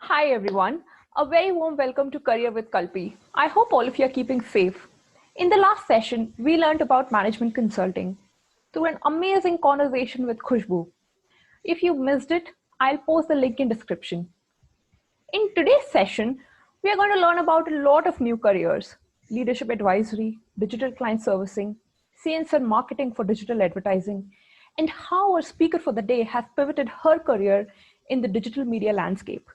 Hi everyone, a very warm welcome to Career with Kalpi. I hope all of you are keeping safe. In the last session, we learned about management consulting through an amazing conversation with Khushbu. If you missed it, I'll post the link in description. In today's session, we are going to learn about a lot of new careers: leadership advisory, digital client servicing, sales and marketing for digital advertising, and how our speaker for the day has pivoted her career in the digital media landscape.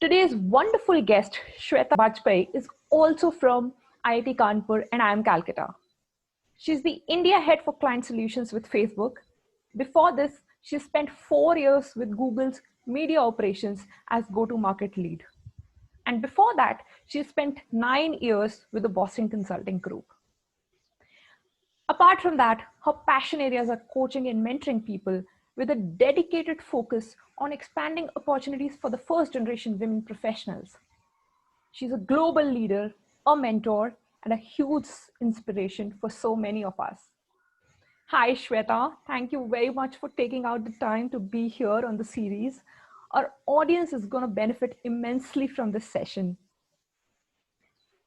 Today's wonderful guest, Shweta Bajpai, is also from IIT Kanpur and I am Calcutta. She's the India head for client solutions with Facebook. Before this, she spent 4 years with Google's media operations as go-to-market lead. And before that, she spent 9 years with the Boston Consulting Group. Apart from that, her passion areas are coaching and mentoring people with a dedicated focus on expanding opportunities for the first generation women professionals. She's a global leader, a mentor, and a huge inspiration for so many of us. Hi, Shweta. Thank you very much for taking out the time to be here on the series. Our audience is going to benefit immensely from this session.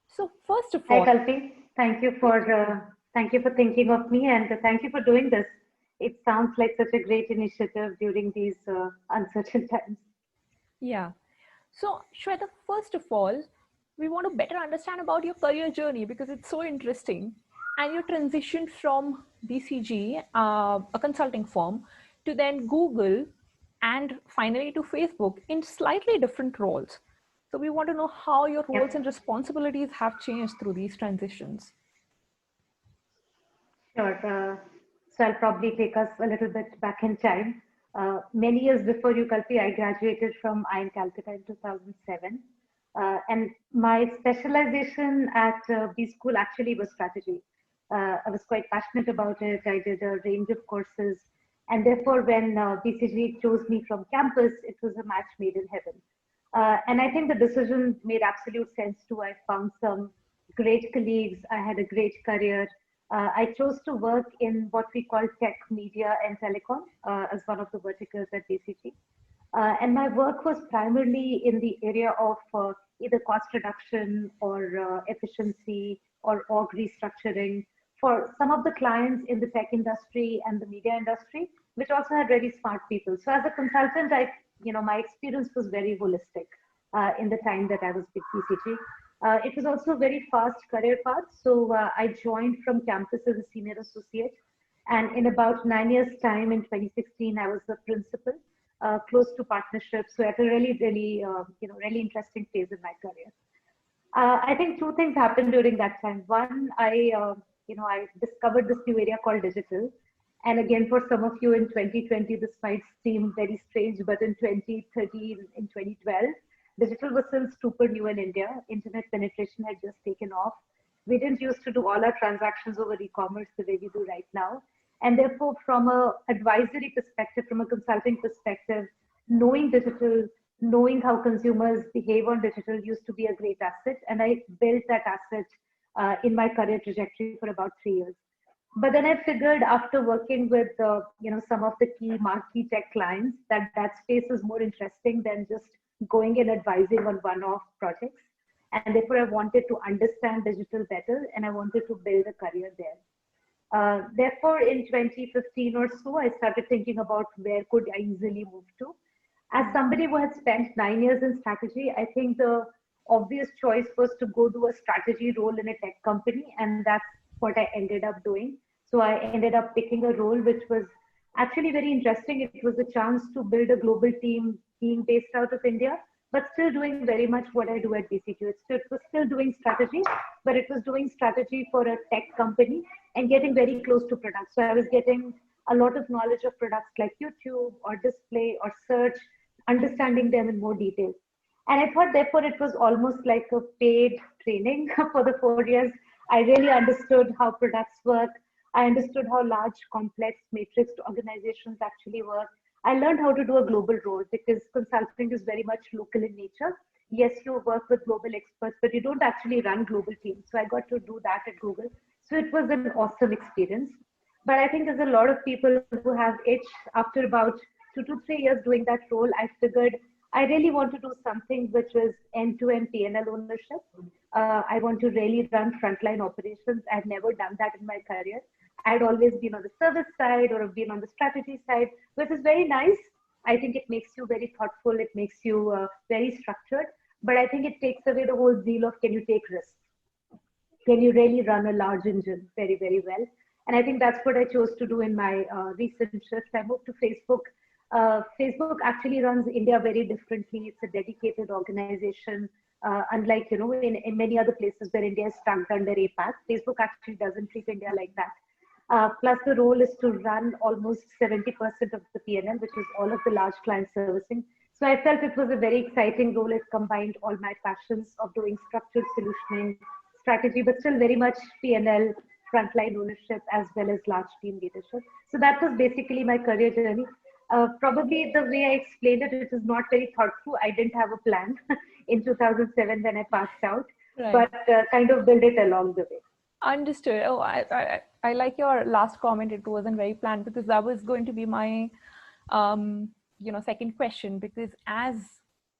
So, first of Hi, all, Kalpi. Thank you for thinking of me, and thank you for doing this. It sounds like such a great initiative during these uncertain times. yeah. So, Shweta, first of all, we want to better understand about your career journey because it's so interesting. And you transitioned from BCG, a consulting firm, to then Google and finally to Facebook in slightly different roles. So, we want to know how your roles Yep, and responsibilities have changed through these transitions. sure. So I'll probably take us a little bit back in time. Many years before you, Kalpi, I graduated from IIM Calcutta in 2007. And my specialization at B School actually was strategy. I was quite passionate about it. I did a range of courses. And therefore, when BCG chose me from campus, it was a match made in heaven. And I think the decision made absolute sense too. I found some great colleagues. I had a great career. I chose to work in what we call tech, media, and telecom as one of the verticals at BCG. And my work was primarily in the area of either cost reduction or efficiency or org restructuring for some of the clients in the tech industry and the media industry, which also had very smart people. So as a consultant, my experience was very holistic in the time that I was with BCG. It was also a very fast career path. So I joined from campus as a senior associate. And in about 9 years' time, in 2016, I was the principal, close to partnership. So at a really interesting phase in my career. I think two things happened during that time. One, I discovered this new area called digital. And again, for some of you in 2020, this might seem very strange, but in 2013, in 2012, digital was still super new in India. Internet penetration had just taken off. We didn't used to do all our transactions over e-commerce the way we do right now. And therefore, from a advisory perspective, from a consulting perspective, knowing digital, knowing how consumers behave on digital used to be a great asset. And I built that asset in my career trajectory for about 3 years. But then I figured after working with some of the key marquee tech clients that space is more interesting than just going and advising on one-off projects. And therefore, I wanted to understand digital better and I wanted to build a career there. Therefore, in 2015 or so, I started thinking about where could I easily move to. As somebody who had spent 9 years in strategy, I think the obvious choice was to go do a strategy role in a tech company, and that's what I ended up doing. So I ended up picking a role which was actually very interesting. It was a chance to build a global team being based out of India, but still doing very much what I do at BCQ. It was still doing strategy, but it was doing strategy for a tech company and getting very close to products. So I was getting a lot of knowledge of products like YouTube or display or search, understanding them in more detail. And I thought, therefore, it was almost like a paid training for the 4 years. I really understood how products work. I understood how large, complex, matrixed organizations actually work. I learned how to do a global role because consulting is very much local in nature. Yes, you work with global experts, but you don't actually run global teams. So I got to do that at Google. So it was an awesome experience. But I think there's a lot of people who have itch after about 2 to 3 years doing that role. I figured I really want to do something which was end-to-end P&L ownership. I want to really run frontline operations. I've never done that in my career. I'd always been on the service side or have been on the strategy side, which is very nice. I think it makes you very thoughtful. It makes you very structured. But I think it takes away the whole zeal of can you take risks? Can you really run a large engine very, very well? And I think that's what I chose to do in my recent shift. I moved to Facebook. Facebook actually runs India very differently. It's a dedicated organization. Unlike, in many other places where India is stuck under APAC, Facebook actually doesn't treat India like that. Plus the role is to run almost 70% of the P&L, which is all of the large client servicing. So I felt it was a very exciting role. It combined all my passions of doing structured solutioning, strategy, but still very much P&L, frontline ownership, as well as large team leadership. So that was basically my career journey. Probably the way I explained it, it is not very thoughtful. I didn't have a plan in 2007 when I passed out, Right. but kind of build it along the way. Understood. Oh, I like your last comment. It wasn't very planned, because that was going to be my, second question. Because as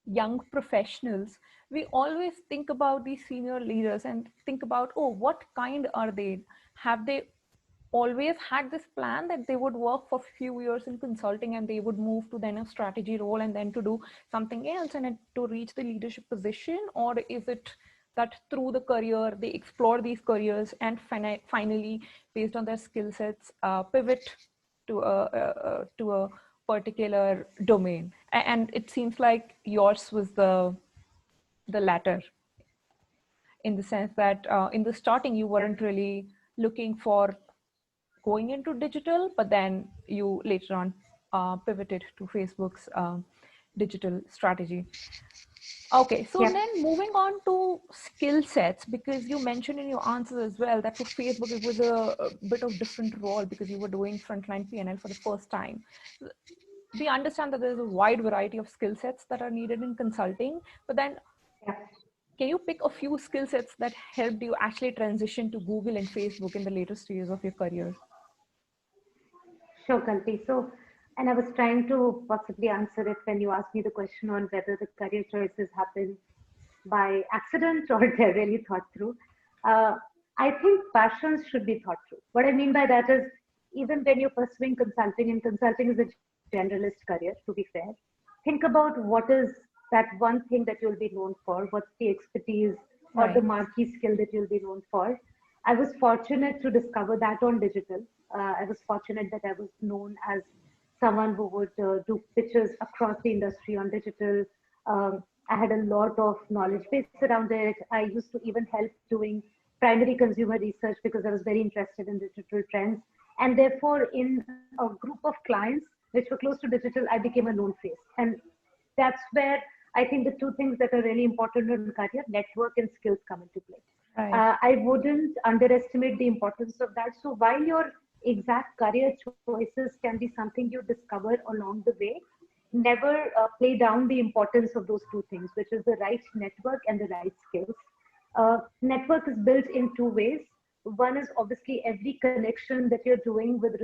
young professionals, we always think about these senior leaders and think about, oh, what kind are they? Have they always had this plan that they would work for a few years in consulting and they would move to then a strategy role and then to do something else and to reach the leadership position? Or is it that through the career they explore these careers and finally, based on their skill sets, pivot to a particular domain? And it seems like yours was the latter, in the sense that in the starting you weren't really looking for going into digital, but then you later on pivoted to Facebook's digital strategy. Okay, so then moving on to skill sets, because you mentioned in your answers as well that for Facebook it was a bit of different role because you were doing frontline P&L for the first time. We understand that there's a wide variety of skill sets that are needed in consulting, but then can you pick a few skill sets that helped you actually transition to Google and Facebook in the later stages of your career? Sure, Kalpi. So, and I was trying to possibly answer it when you asked me the question on whether the career choices happen by accident or they're really thought through. I think passions should be thought through. What I mean by that is, even when you're pursuing consulting, and consulting is a generalist career, to be fair, think about what is that one thing that you'll be known for, what's the expertise or the marquee skill that you'll be known for. I was fortunate to discover that on digital. I was fortunate that I was known as someone who would do pitches across the industry on digital. I had a lot of knowledge base around it. I used to even help doing primary consumer research because I was very interested in digital trends. And therefore, in a group of clients which were close to digital, I became a known face. And that's where I think the two things that are really important in career, network and skills, come into play. Right. I wouldn't underestimate the importance of that. So while your exact career choices can be something you discover along the way, never play down the importance of those two things, which is the right network and the right skills. Network is built in two ways. One is obviously every connection that you're doing with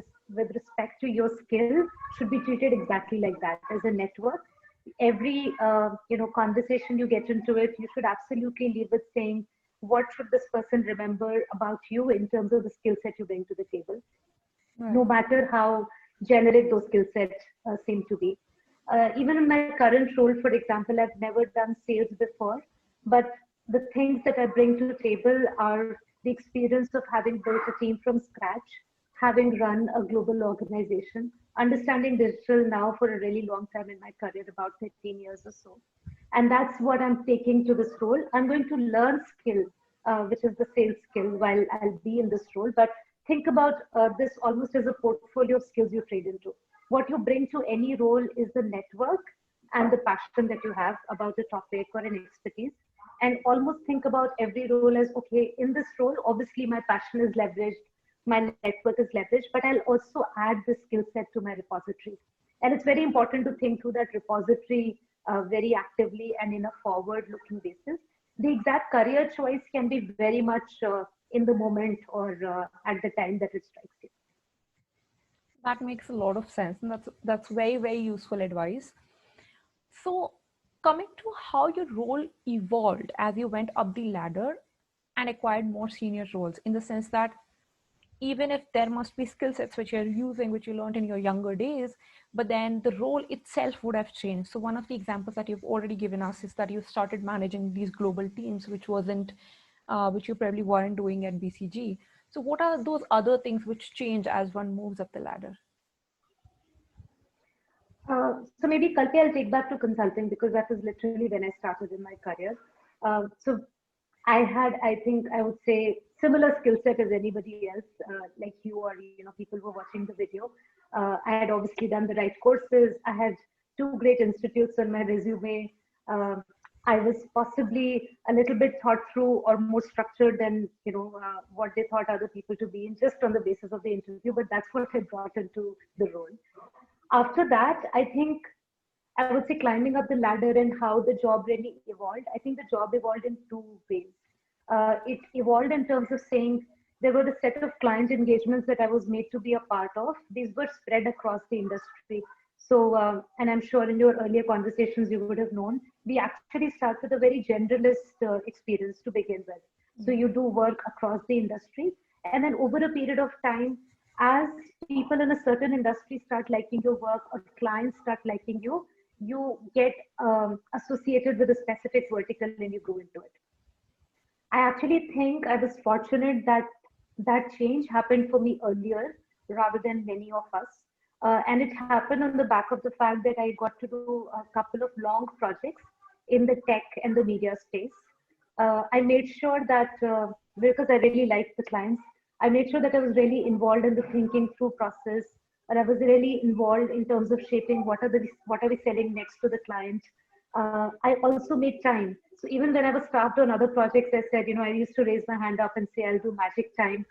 respect to your skill should be treated exactly like that, as a network. Every conversation you get into it, you should absolutely leave it saying, what should this person remember about you in terms of the skill set you bring to the table? Right. No matter how generic those skill sets seem to be. Even in my current role, for example, I've never done sales before, but the things that I bring to the table are the experience of having built a team from scratch, having run a global organization, understanding digital now for a really long time in my career, about 15 years or so. And that's what I'm taking to this role. I'm going to learn skill, which is the sales skill, while I'll be in this role. But think about this almost as a portfolio of skills you trade into. What you bring to any role is the network and the passion that you have about a topic or an expertise. And almost think about every role as, okay, in this role, obviously my passion is leveraged, my network is leveraged, but I'll also add the skill set to my repository. And it's very important to think through that repository very actively and in a forward-looking basis. The exact career choice can be very much in the moment or at the time that it strikes you. That makes a lot of sense, and that's very, very useful advice. So Coming to how your role evolved as you went up the ladder and acquired more senior roles, in the sense that even if there must be skill sets which you're using, which you learned in your younger days, but then the role itself would have changed. So one of the examples that you've already given us is that you started managing these global teams, which you probably weren't doing at BCG. So what are those other things which change as one moves up the ladder? So maybe Kalpi, I'll take back to consulting because that was literally when I started in my career. So I had, I think, I would say similar skill set as anybody else, like you or people who were watching the video. I had obviously done the right courses. I had two great institutes on my resume. Um I was possibly a little bit thought through or more structured than what they thought other people to be, just on the basis of the interview. But that's what I brought into the role. After that, I think I would say climbing up the ladder and how the job really evolved. I think the job evolved in two ways. It evolved in terms of saying there were a set of client engagements that I was made to be a part of. These were spread across the industry. So, and I'm sure in your earlier conversations you would have known, we actually start with a very generalist experience to begin with. So you do work across the industry, and then over a period of time, as people in a certain industry start liking your work or clients start liking you, you get associated with a specific vertical and you go into it. I actually think I was fortunate that that change happened for me earlier rather than many of us. And it happened on the back of the fact that I got to do a couple of long projects in the tech and the media space. I made sure that because I really liked the clients, I made sure that I was really involved in the thinking through process, or I was really involved in terms of shaping what are we selling next to the client. I also made time. So even when I was staffed on other projects, I said, I used to raise my hand up and say, I'll do magic time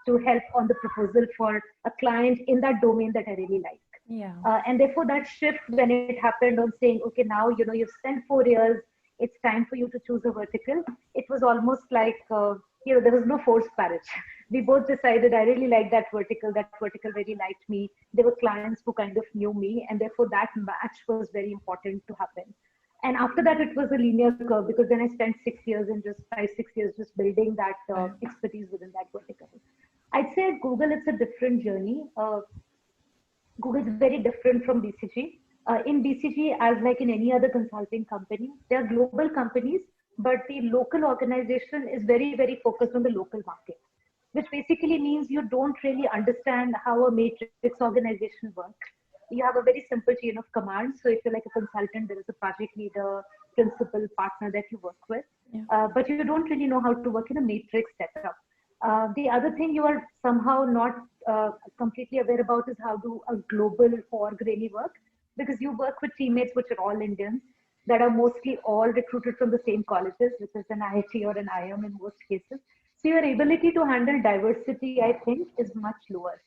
to help on the proposal for a client in that domain that I really like. Yeah. And therefore, that shift when it happened on saying, okay, now you've spent 4 years, it's time for you to choose a vertical. It was almost like there was no forced marriage. We both decided I really like that vertical. That vertical really liked me. There were clients who kind of knew me, and therefore that match was very important to happen. And after that, it was a linear curve because then I spent 6 years and just 5, 6 years just building that expertise within that vertical. I'd say at Google, it's a different journey. Google is very different from BCG. In BCG, as like in any other consulting company, they are global companies, but the local organization is very, very focused on the local market, which basically means you don't really understand how a matrix organization works. You have a very simple chain of command. So if you're like a consultant, there is a project leader, principal, partner that you work with, but you don't really know how to work in a matrix setup. The other thing you are somehow not completely aware about is how do a global org really work, because you work with teammates which are all Indians that are mostly all recruited from the same colleges, which is an IIT or an IIM in most cases. So your ability to handle diversity, I think, is much lower.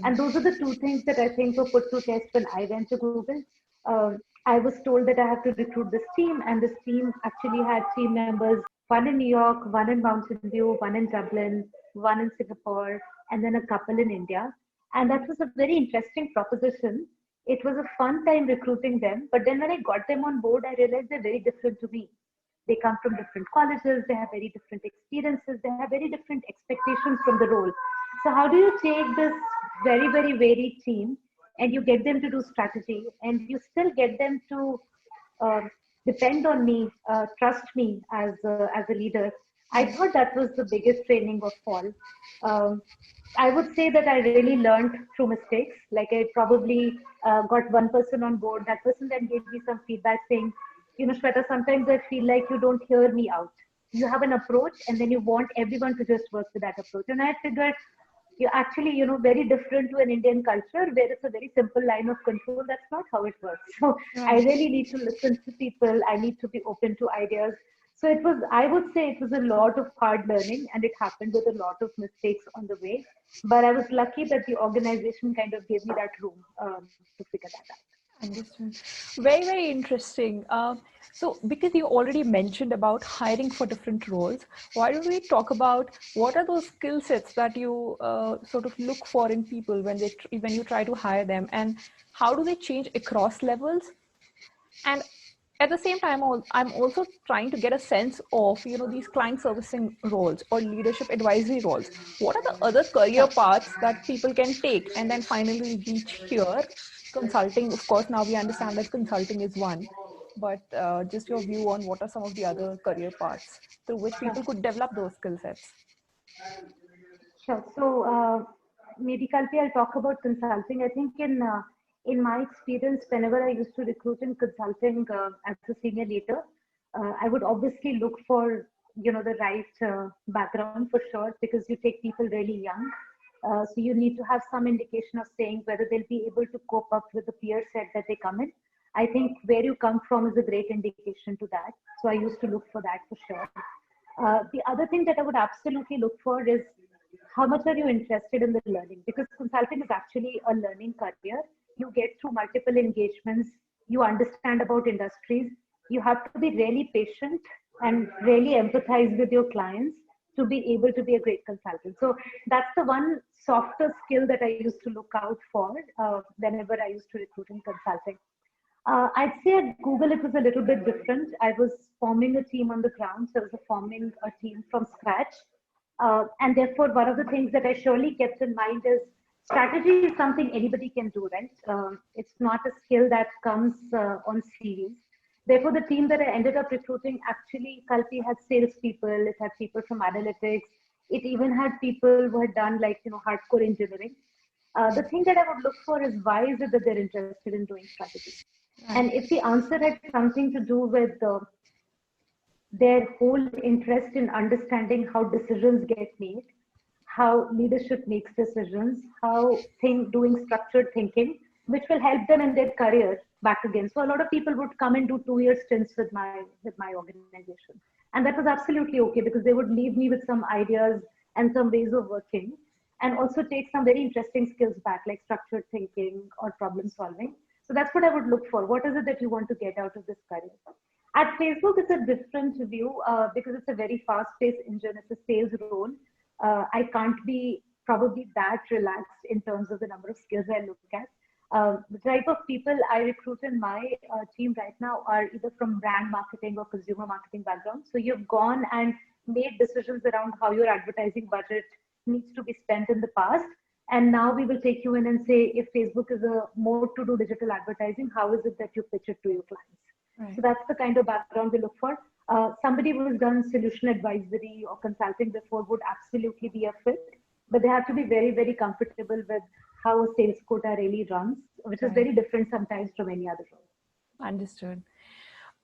And those are the two things that I think were put to test when I went to Google. I was told that I have to recruit this team, and this team actually had team members, one in New York, one in Mountain View, one in Dublin, one in Singapore, and then a couple in India. And that was a very interesting proposition. It was a fun time recruiting them. But then when I got them on board, I realized they're very different to me. They come from different colleges, they have very different experiences, they have very different expectations from the role. So, how do you take this very, very varied team and you get them to do strategy and you still get them to uh, depend on me, trust me as a leader? I thought that was the biggest training of all. Um, I would say that I really learned through mistakes. Like I probably got one person on board. That person then gave me some feedback saying, Shweta, sometimes I feel like you don't hear me out. You have an approach and then you want everyone to just work with that approach. And I figured you're actually, very different to an Indian culture where it's a very simple line of control. That's not how it works. So I really need to listen to people. I need to be open to ideas. So it was, I would say it was a lot of hard learning and it happened with a lot of mistakes on the way. But I was lucky that the organization kind of gave me that room to figure that out. Understood. Very, very interesting. So, because you already mentioned about hiring for different roles, why don't we talk about what are those skill sets that you sort of look for in people when when you try to hire them, and how do they change across levels? And At the same time, I'm also trying to get a sense of, these client servicing roles or leadership advisory roles. What are the other career Sure. paths that people can take and then finally reach here? Consulting, of course, now we understand that consulting is one, but just your view on what are some of the other career paths through which Sure. people could develop those skill sets. Sure. So maybe Kalpi, I'll talk about consulting. I think in my experience, whenever I used to recruit in consulting as a senior leader, I would obviously look for the right background for sure, because you take people really young. So you need to have some indication of saying whether they'll be able to cope up with the peer set that they come in. I think where you come from is a great indication to that. So I used to look for that for sure. The other thing that I would absolutely look for is how much are you interested in the learning? Because consulting is actually a learning career. You get through multiple engagements, you understand about industries, you have to be really patient and really empathize with your clients to be able to be a great consultant. So that's the one softer skill that I used to look out for whenever I used to recruit in consulting. I'd say at Google it was a little bit different. I was forming a team on the ground, so I was forming a team from scratch. And therefore, one of the things that I surely kept in mind is strategy is something anybody can do, right? It's not a skill that comes on CVs. Therefore, the team that I ended up recruiting actually, Kalpi had salespeople, it had people from analytics, it even had people who had done like, hardcore engineering. The thing that I would look for is why is it that they're interested in doing strategy? And if the answer had something to do with their whole interest in understanding how decisions get made, how leadership makes decisions, how doing structured thinking, which will help them in their career back again. So a lot of people would come and do 2 year stints with my organization. And that was absolutely okay because they would leave me with some ideas and some ways of working and also take some very interesting skills back, like structured thinking or problem solving. So that's what I would look for. What is it that you want to get out of this career? At Facebook, it's a different view because it's a very fast-paced engine. It's a sales role. I can't be probably that relaxed in terms of the number of skills I look at. The type of people I recruit in my team right now are either from brand marketing or consumer marketing background. So you've gone and made decisions around how your advertising budget needs to be spent in the past. And now we will take you in and say, if Facebook is a mode to do digital advertising, how is it that you pitch it to your clients? Right. So that's the kind of background we look for. Somebody who has done solution advisory or consulting before would absolutely be a fit, but they have to be very, very comfortable with how a sales quota really runs, which is very different sometimes from any other role. Understood.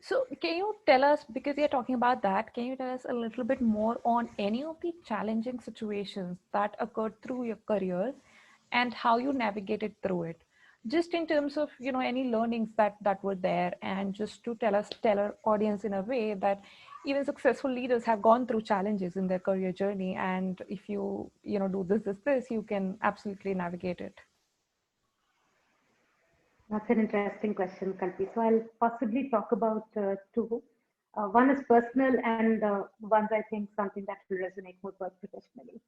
So can you tell us, because you're talking about that, can you tell us a little bit more on any of the challenging situations that occurred through your career and how you navigated through it? Just in terms of, any learnings that were there, and just to tell our audience in a way that even successful leaders have gone through challenges in their career journey. And if you, do this, you can absolutely navigate it. That's an interesting question, Kalpi. So I'll possibly talk about two. One is personal, and one's I think something that will resonate more professionally.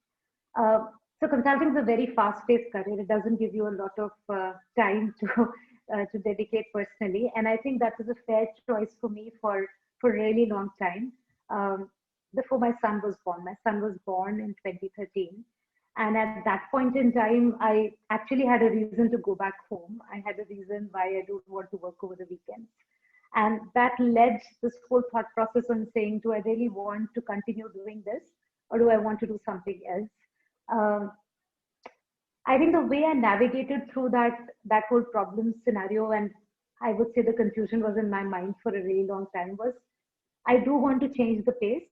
Uh, so consulting is a very fast-paced career. It doesn't give you a lot of time to dedicate personally, and I think that was a fair choice for me for a really long time. Before my son was born, my son was born in 2013, and at that point in time, I actually had a reason to go back home. I had a reason why I don't want to work over the weekends. And that led this whole thought process on saying, do I really want to continue doing this or do I want to do something else? Um, I think the way I navigated through that whole problem scenario, and I would say the confusion was in my mind for a really long time, was I do want to change the pace,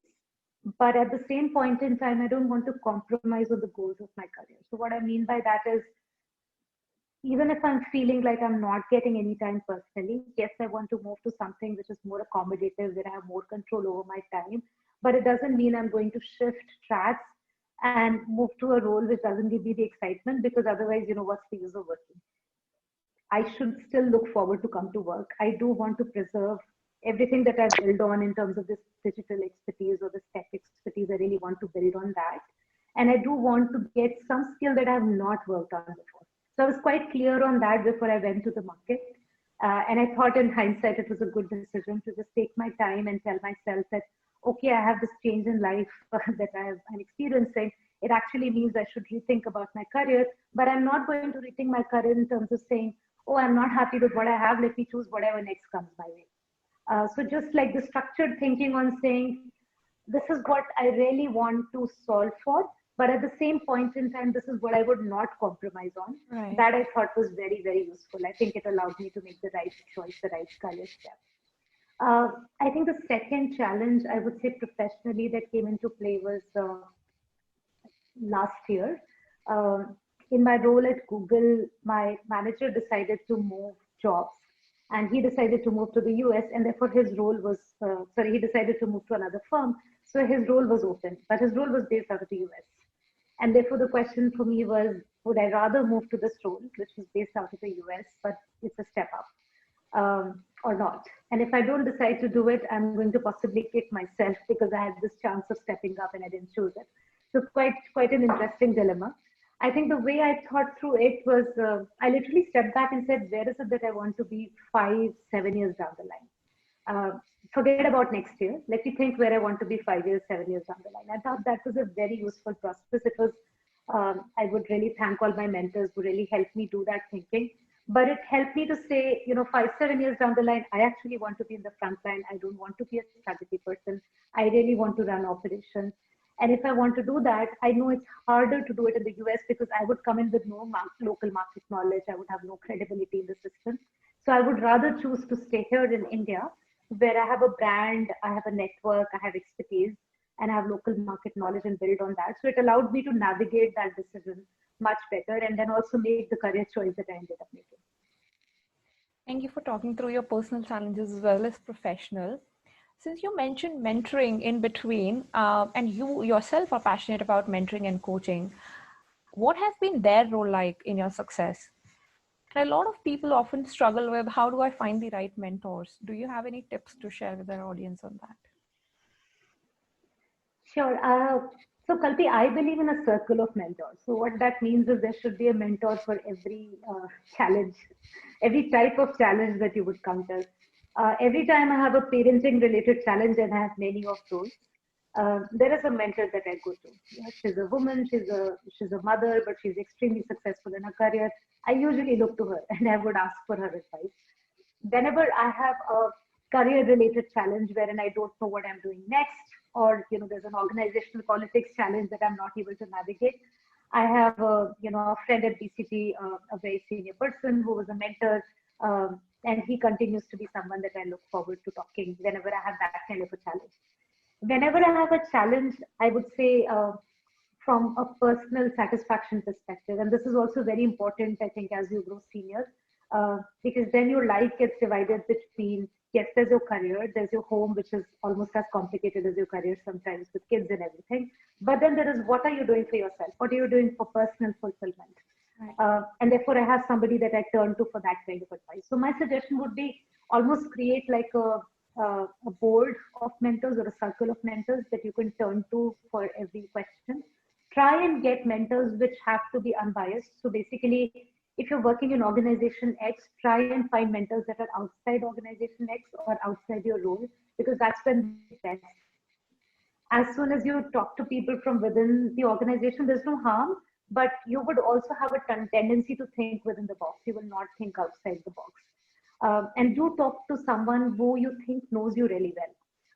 but at the same point in time, I don't want to compromise on the goals of my career. So what I mean by that is, even if I'm feeling like I'm not getting any time personally, yes, I want to move to something which is more accommodative, where I have more control over my time. But it doesn't mean I'm going to shift tracks and move to a role which doesn't give me the excitement, because otherwise, what's the use of working? I should still look forward to come to work. I do want to preserve everything that I've built on in terms of this digital expertise or this tech expertise. I really want to build on that. And I do want to get some skill that I have not worked on before. So I was quite clear on that before I went to the market. And I thought in hindsight, it was a good decision to just take my time and tell myself that, okay, I have this change in life that I'm experiencing. It actually means I should rethink about my career, but I'm not going to rethink my career in terms of saying, oh, I'm not happy with what I have. Let me choose whatever next comes my way. So just like the structured thinking on saying, this is what I really want to solve for, but at the same point in time, this is what I would not compromise on. Right. That I thought was very, very useful. I think it allowed me to make the right choice, the right career step. Uh, I think the second challenge I would say professionally that came into play was last year. In my role at Google, my manager decided to move jobs and he decided to move to the US and therefore his role was, he decided to move to another firm. So his role was open, but his role was based out of the US. And therefore the question for me was, would I rather move to this role, which was based out of the US, but it's a step up? Or not. And if I don't decide to do it, I'm going to possibly kick myself because I had this chance of stepping up and I didn't choose it. So quite an interesting dilemma. I think the way I thought through it was I literally stepped back and said, where is it that I want to be 5, 7 years down the line? Forget about next year. Let me think where I want to be 5 years, 7 years down the line. I thought that was a very useful process. It was, I would really thank all my mentors who really helped me do that thinking. But it helped me to say, 5, 7 years down the line, I actually want to be in the front line. I don't want to be a strategy person. I really want to run operations. And if I want to do that, I know it's harder to do it in the US because I would come in with no local market knowledge. I would have no credibility in the system. So I would rather choose to stay here in India, where I have a brand, I have a network, I have expertise, and I have local market knowledge and build on that. So it allowed me to navigate that decision much better and then also make the career choice that I ended up making. Thank you for talking through your personal challenges as well as professional. Since you mentioned mentoring in between, and you yourself are passionate about mentoring and coaching, what has been their role like in your success? And a lot of people often struggle with, how do I find the right mentors? Do you have any tips to share with our audience on that? Sure. So, Kalpi, I believe in a circle of mentors. So, what that means is there should be a mentor for every challenge, every type of challenge that you would counter. Every time I have a parenting related challenge, and I have many of those, there is a mentor that I go to. Yeah, she's a woman, she's a mother, but she's extremely successful in her career. I usually look to her and I would ask for her advice. Whenever I have a career related challenge wherein I don't know what I'm doing next, or there's an organizational politics challenge that I'm not able to navigate, I have a friend at BCG, a very senior person who was a mentor, and he continues to be someone that I look forward to talking whenever I have that kind of a challenge. Whenever I have a challenge, I would say from a personal satisfaction perspective, and this is also very important, I think, as you grow senior, because then your life gets divided between, yes, there's your career, there's your home, which is almost as complicated as your career sometimes with kids and everything. But then there is, what are you doing for yourself? What are you doing for personal fulfillment? Right. And therefore, I have somebody that I turn to for that kind of advice. So my suggestion would be almost create like a board of mentors or a circle of mentors that you can turn to for every question. Try and get mentors which have to be unbiased. So basically, if you're working in organization X, try and find mentors that are outside organization X or outside your role, because that's when the best. As soon as you talk to people from within the organization, there's no harm, but you would also have a tendency to think within the box. You will not think outside the box. And do talk to someone who you think knows you really well.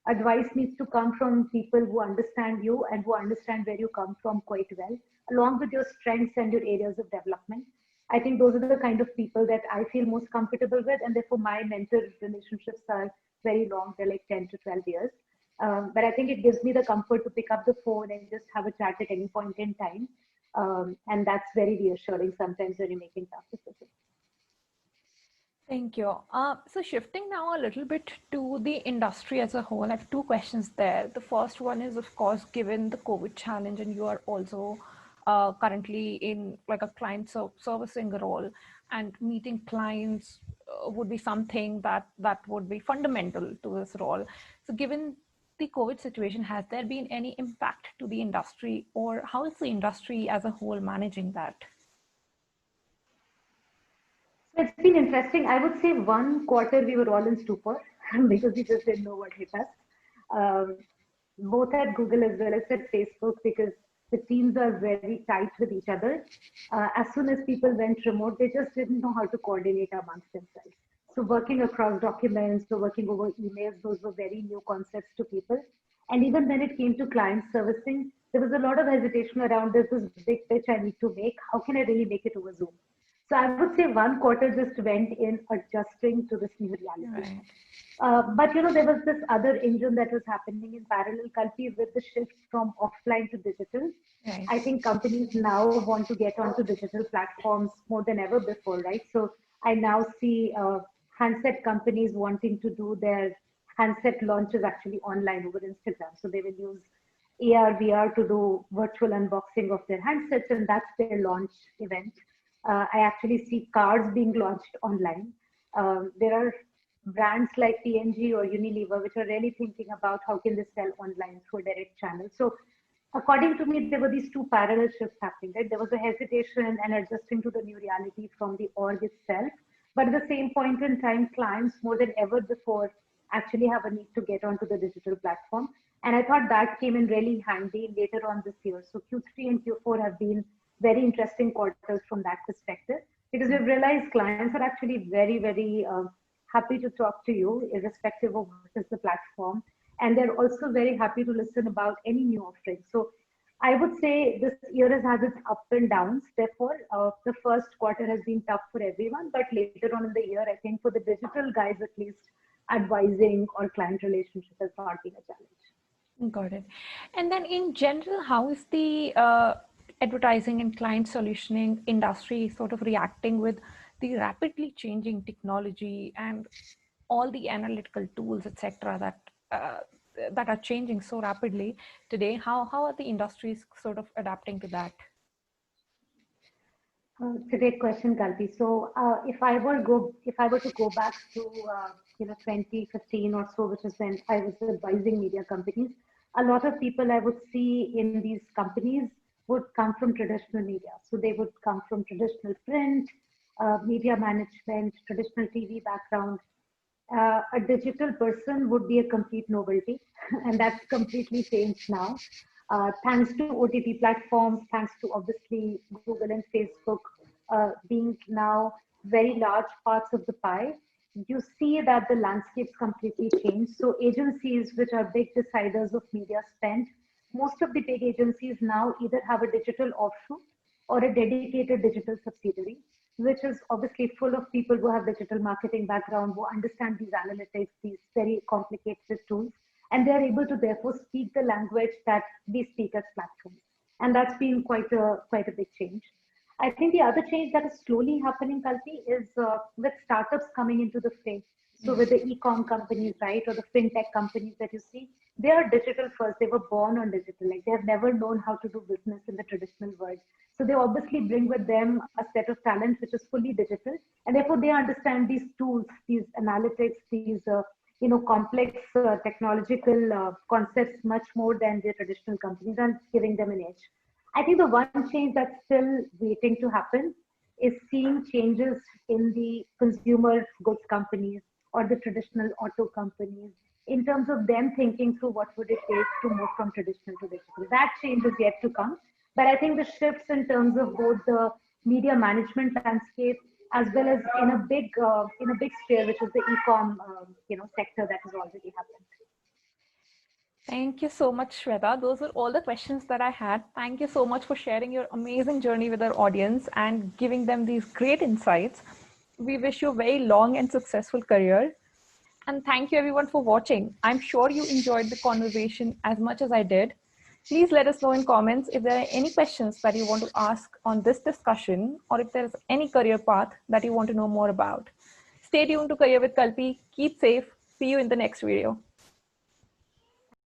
Advice needs to come from people who understand you and who understand where you come from quite well, along with your strengths and your areas of development. I think those are the kind of people that I feel most comfortable with, and therefore my mentor relationships are very long. They're like 10 to 12 years. But I think it gives me the comfort to pick up the phone and just have a chat at any point in time. And that's very reassuring sometimes when you're making tough decisions. Thank you. So shifting now a little bit to the industry as a whole, I have two questions there. The first one is, of course, given the COVID challenge, and you are also currently in like a client servicing role, and meeting clients would be something that would be fundamental to this role. So given the COVID situation, has there been any impact to the industry, or how is the industry as a whole managing that? It's been interesting. I would say one quarter we were all in stupor because we just didn't know what hit us. Um, Both at Google as well as at Facebook, because the teams are very tight with each other. As soon as people went remote, they just didn't know how to coordinate amongst themselves. So working across documents or working over emails, those were very new concepts to people. And even when it came to client servicing, there was a lot of hesitation around this big pitch I need to make. How can I really make it over Zoom? So I would say one quarter just went in adjusting to this new reality. Right. But there was this other engine that was happening in parallel, Kalpi, with the shift from offline to digital. Right. I think companies now want to get onto digital platforms more than ever before, right? So I now see handset companies wanting to do their handset launches actually online over Instagram. So they will use AR, VR to do virtual unboxing of their handsets, and that's their launch event. I actually see cars being launched online. There are brands like P&G or Unilever, which are really thinking about how can they sell online through a direct channel. So according to me, there were these two parallel shifts happening, right? There was a hesitation and adjusting to the new reality from the org itself. But at the same point in time, clients more than ever before actually have a need to get onto the digital platform. And I thought that came in really handy later on this year. So Q3 and Q4 have been very interesting quarters from that perspective, because we've realized clients are actually very happy to talk to you, irrespective of what is the platform. And they're also very happy to listen about any new offering. So I would say this year has had its ups and downs. Therefore, the first quarter has been tough for everyone. But later on in the year, I think for the digital guys, at least, advising or client relationship has not been a challenge. Got it. And then in general, how is the advertising and client solutioning industry sort of reacting with the rapidly changing technology and all the analytical tools, etc., that are changing so rapidly today? How are the industries sort of adapting to that? It's a great question, Kalpi. So, if I were to go back to 2015 or so, which is when I was advising media companies, a lot of people I would see in these companies would come from traditional media. So they would come from traditional print, media management, traditional TV background. A digital person would be a complete novelty, and that's completely changed now. Thanks to OTT platforms, thanks to obviously Google and Facebook being now very large parts of the pie, you see that the landscape's completely changed. So agencies, which are big deciders of media spend, most of the big agencies now either have a digital offshoot or a dedicated digital subsidiary, which is obviously full of people who have digital marketing background, who understand these analytics, these very complicated tools, and they're able to therefore speak the language that we speak as platforms. And that's been quite a big change. I think the other change that is slowly happening, Kalpi, is with startups coming into the fray. So with the e-com companies, right, or the fintech companies that you see, they are digital first. They were born on digital. Like they have never known how to do business in the traditional world. So they obviously bring with them a set of talent which is fully digital, and therefore they understand these tools, these analytics, these complex technological concepts much more than the traditional companies, and giving them an edge. I think the one change that's still waiting to happen is seeing changes in the consumer goods companies or the traditional auto companies in terms of them thinking through what would it take to move from traditional to digital. That change is yet to come. But I think the shifts in terms of both the media management landscape as well as in a big sphere, which is the e-com sector, that has already happened. Thank you so much, Shweta. Those were all the questions that I had. Thank you so much for sharing your amazing journey with our audience and giving them these great insights. We wish you a very long and successful career. And thank you everyone for watching. I'm sure you enjoyed the conversation as much as I did. Please let us know in comments if there are any questions that you want to ask on this discussion, or if there's any career path that you want to know more about. Stay tuned to Career with Kalpi. Keep safe. See you in the next video.